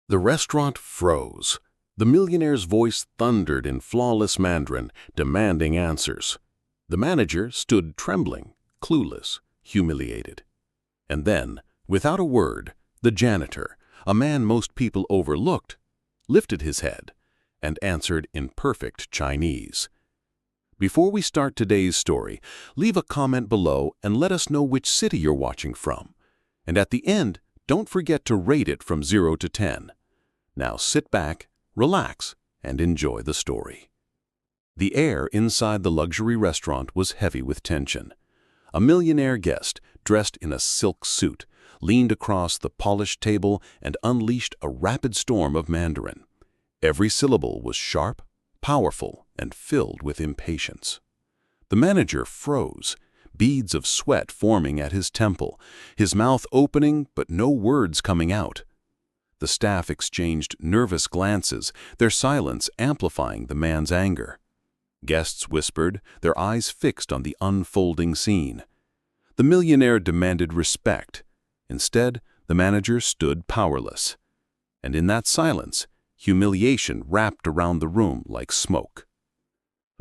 The restaurant froze. The millionaire's voice thundered in flawless Mandarin, demanding answers. The manager stood trembling, clueless, humiliated. And then, without a word, the janitor, a man most people overlooked, lifted his head and answered in perfect Chinese. Before we start today's story, leave a comment below and let us know which city you're watching from. And at the end, don't forget to rate it from 0 to 10. Now sit back, relax, and enjoy the story. The air inside the luxury restaurant was heavy with tension. A millionaire guest, dressed in a silk suit, leaned across the polished table and unleashed a rapid storm of Mandarin. Every syllable was sharp, powerful, and filled with impatience. The manager froze, beads of sweat forming at his temple, his mouth opening but no words coming out. The staff exchanged nervous glances, their silence amplifying the man's anger. Guests whispered, their eyes fixed on the unfolding scene. The millionaire demanded respect. Instead, the manager stood powerless. And in that silence, humiliation wrapped around the room like smoke.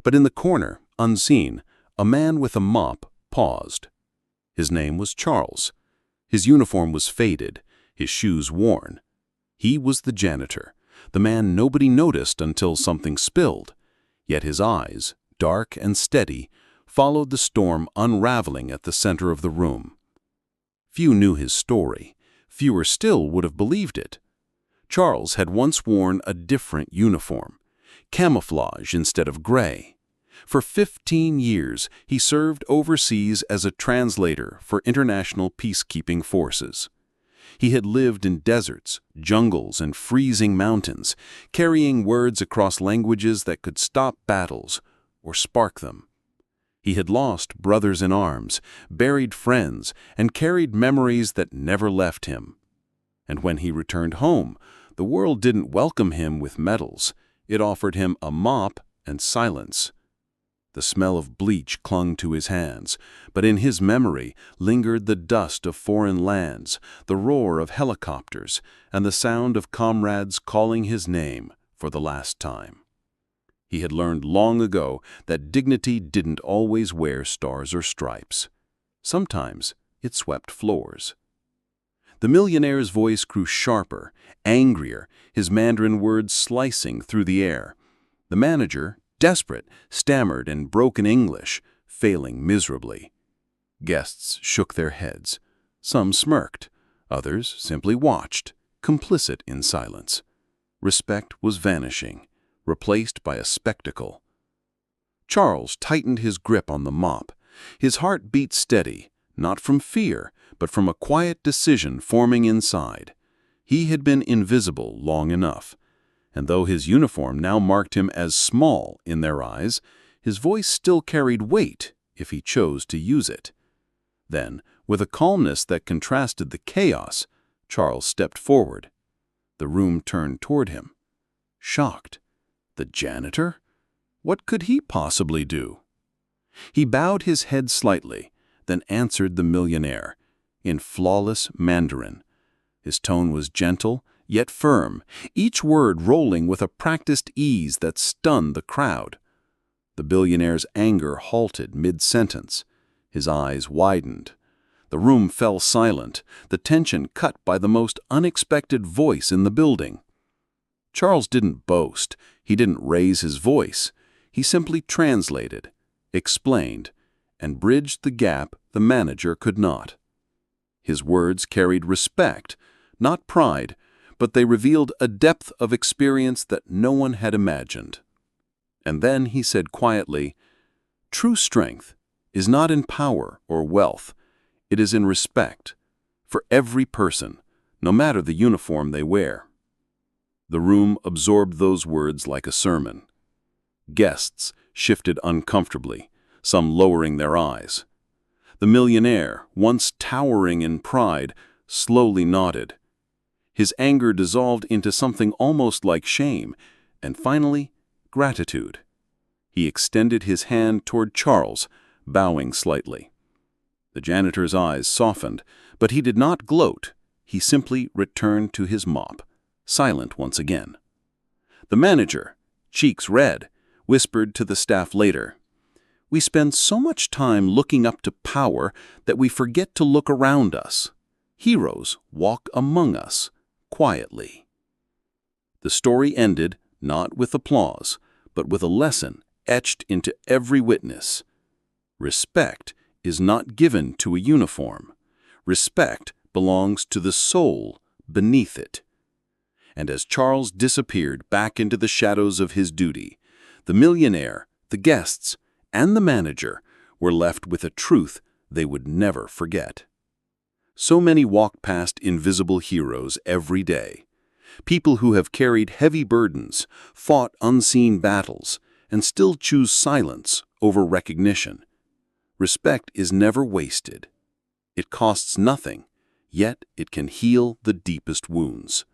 But in the corner, unseen, a man with a mop paused. His name was Charles. His uniform was faded, his shoes worn. He was the janitor, the man nobody noticed until something spilled. Yet his eyes, dark and steady, followed the storm unraveling at the center of the room. Few knew his story. Fewer still would have believed it. Charles had once worn a different uniform, camouflage instead of gray. For 15 years, he served overseas as a translator for international peacekeeping forces. He had lived in deserts, jungles, and freezing mountains, carrying words across languages that could stop battles or spark them. He had lost brothers in arms, buried friends, and carried memories that never left him. And when he returned home, the world didn't welcome him with medals. It offered him a mop and silence. The smell of bleach clung to his hands, but in his memory lingered the dust of foreign lands, the roar of helicopters, and the sound of comrades calling his name for the last time. He had learned long ago that dignity didn't always wear stars or stripes. Sometimes it swept floors. The millionaire's voice grew sharper, angrier, his Mandarin words slicing through the air. The manager, desperate, stammered in broken English, failing miserably. Guests shook their heads. Some smirked. Others simply watched, complicit in silence. Respect was vanishing, replaced by a spectacle. Charles tightened his grip on the mop. His heart beat steady, not from fear, but from a quiet decision forming inside. He had been invisible long enough. And though his uniform now marked him as small in their eyes, his voice still carried weight if he chose to use it. Then, with a calmness that contrasted the chaos, Charles stepped forward. The room turned toward him. Shocked. The janitor? What could he possibly do? He bowed his head slightly, then answered the millionaire, in flawless Mandarin. His tone was gentle, yet firm, each word rolling with a practiced ease that stunned the crowd. The billionaire's anger halted mid-sentence. His eyes widened. The room fell silent, the tension cut by the most unexpected voice in the building. Charles didn't boast. He didn't raise his voice. He simply translated, explained, and bridged the gap the manager could not. His words carried respect, not pride, but they revealed a depth of experience that no one had imagined. And then he said quietly, "True strength is not in power or wealth. It is in respect for every person, no matter the uniform they wear." The room absorbed those words like a sermon. Guests shifted uncomfortably, some lowering their eyes. The millionaire, once towering in pride, slowly nodded. His anger dissolved into something almost like shame, and finally, gratitude. He extended his hand toward Charles, bowing slightly. The janitor's eyes softened, but he did not gloat. He simply returned to his mop, silent once again. The manager, cheeks red, whispered to the staff later, "We spend so much time looking up to power that we forget to look around us. Heroes walk among us, quietly." The story ended not with applause, but with a lesson etched into every witness. Respect is not given to a uniform. Respect belongs to the soul beneath it. And as Charles disappeared back into the shadows of his duty, the millionaire, the guests, and the manager were left with a truth they would never forget. So many walk past invisible heroes every day. People who have carried heavy burdens, fought unseen battles, and still choose silence over recognition. Respect is never wasted. It costs nothing, yet it can heal the deepest wounds.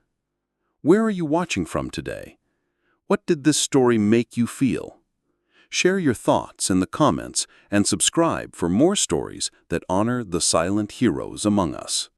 Where are you watching from today? What did this story make you feel? Share your thoughts in the comments and subscribe for more stories that honor the silent heroes among us.